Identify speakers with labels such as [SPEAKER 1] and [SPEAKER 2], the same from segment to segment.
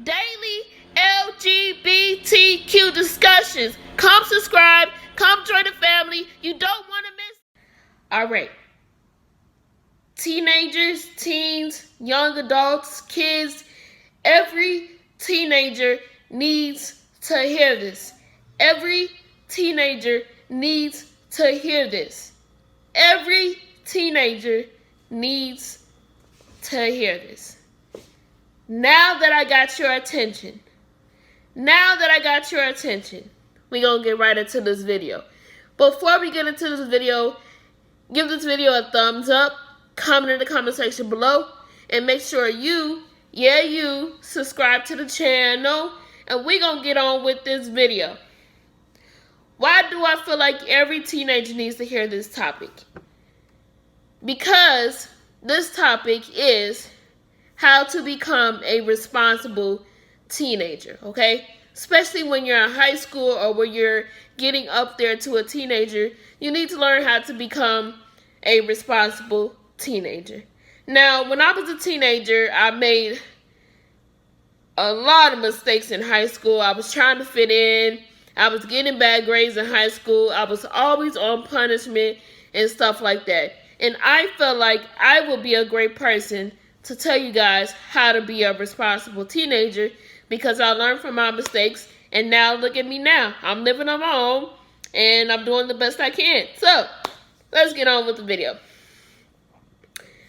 [SPEAKER 1] daily LGBTQ discussions. Come subscribe, come join the family. You don't want to miss. All right. Teenagers, teens, young adults, kids, every teenager needs to hear this. Every teenager needs to hear this. Every teenager needs to hear this. Now that I got your attention, we're going to get right into this video. Before we get into this video, give this video a thumbs up, comment in the comment section below, and make sure you subscribe to the channel, and we're going to get on with this video. Why do I feel like every teenager needs to hear this topic? Because this topic is how to become a responsible teenager, okay? Especially when you're in high school or when you're getting up there to a teenager, you need to learn how to become a responsible teenager. Now, when I was a teenager, I made a lot of mistakes in high school. I was trying to fit in. I was getting bad grades in high school. I was always on punishment and stuff like that. And I felt like I would be a great person to tell you guys how to be a responsible teenager because I learned from my mistakes. And now look at me now. I'm living on my own and I'm doing the best I can. So let's get on with the video.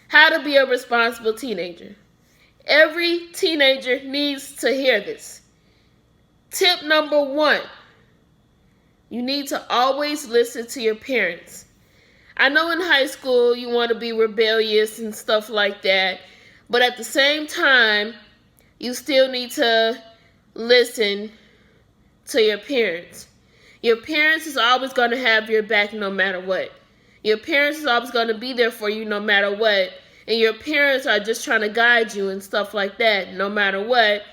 [SPEAKER 1] How to be a responsible teenager. Every teenager needs to hear this. Tip number 1. You need to always listen to your parents. I know in high school you want to be rebellious and stuff like that, but at the same time, you still need to listen to your parents. Your parents is always going to have your back no matter what. Your parents is always going to be there for you no matter what, and your parents are just trying to guide you and stuff like that no matter what.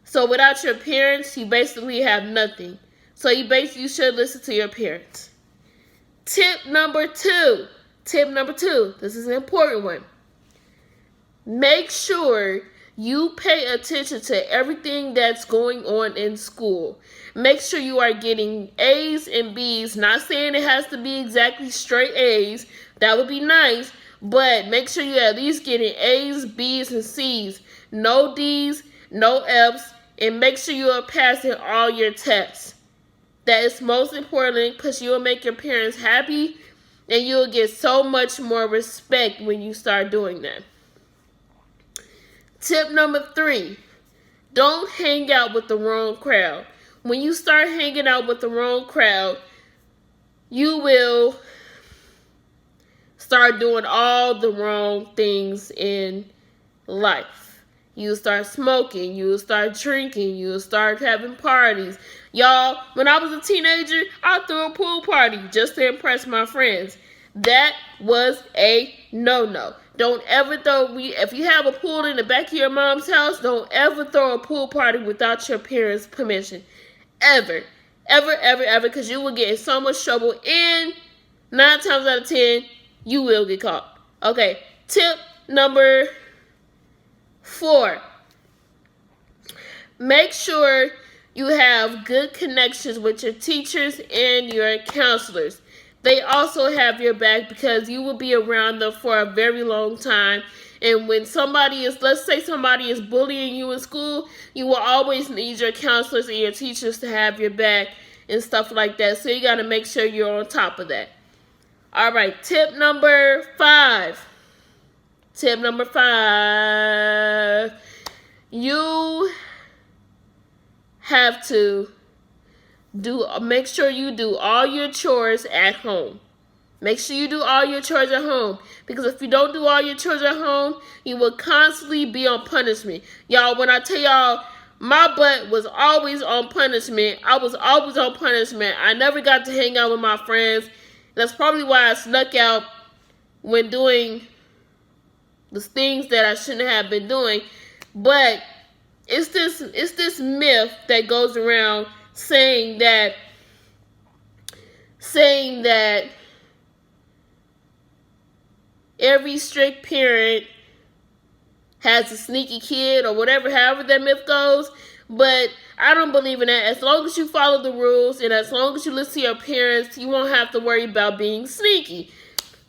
[SPEAKER 1] So without your parents, you basically have nothing. So you should listen to your parents. Tip number 2. This is an important one. Make sure you pay attention to everything that's going on in school. Make sure you are getting A's and B's. Not saying it has to be exactly straight A's. That would be nice. But make sure you're at least getting A's, B's, and C's. No D's, no F's. And make sure you are passing all your tests. That is most important because you will make your parents happy and you will get so much more respect when you start doing that. Tip number 3, don't hang out with the wrong crowd. When you start hanging out with the wrong crowd, you will start doing all the wrong things in life. You'll start smoking, you'll start drinking, you'll start having parties. Y'all, when I was a teenager, I threw a pool party just to impress my friends. That was a no-no. Don't ever if you have a pool in the back of your mom's house, don't ever throw a pool party without your parents' permission. Ever, because you will get in so much trouble, and 9 times out of 10, you will get caught. Okay, tip number 4. Make sure you have good connections with your teachers and your counselors. They also have your back because you will be around them for a very long time. And when let's say somebody is bullying you in school, you will always need your counselors and your teachers to have your back and stuff like that. So you got to make sure you're on top of that. All right, tip number 5. You have to make sure you do all your chores at home. Make sure you do all your chores at home. Because if you don't do all your chores at home, you will constantly be on punishment. Y'all, when I tell y'all, my butt was always on punishment. I was always on punishment. I never got to hang out with my friends. That's probably why I snuck out when doing the things that I shouldn't have been doing. But it's this myth that goes around saying that every strict parent has a sneaky kid or whatever, however that myth goes. But I don't believe in that. As long as you follow the rules and as long as you listen to your parents, you won't have to worry about being sneaky.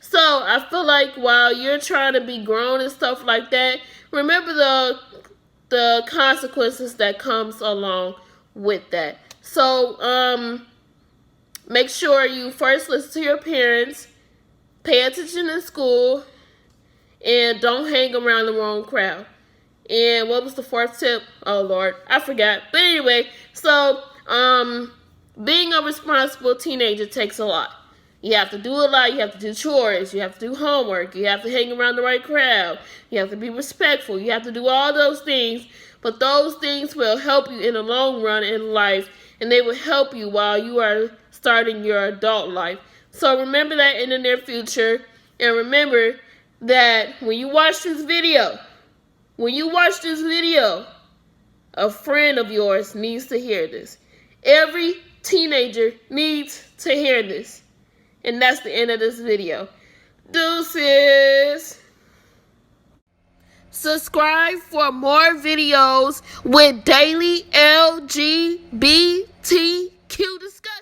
[SPEAKER 1] So I feel like while you're trying to be grown and stuff like that, remember the consequences that comes along with that. So make sure you first listen to your parents, pay attention in school, and don't hang around the wrong crowd. And what was the fourth tip? Oh Lord, I forgot. But anyway, so being a responsible teenager takes a lot. You have to do a lot. You have to do chores. You have to do homework. You have to hang around the right crowd. You have to be respectful. You have to do all those things. But those things will help you in the long run in life, and they will help you while you are starting your adult life. So remember that in the near future, and remember that when you watch this video, a friend of yours needs to hear this. Every teenager needs to hear this. And that's the end of this video. Deuces. Subscribe for more videos with daily LGBTQ discussion.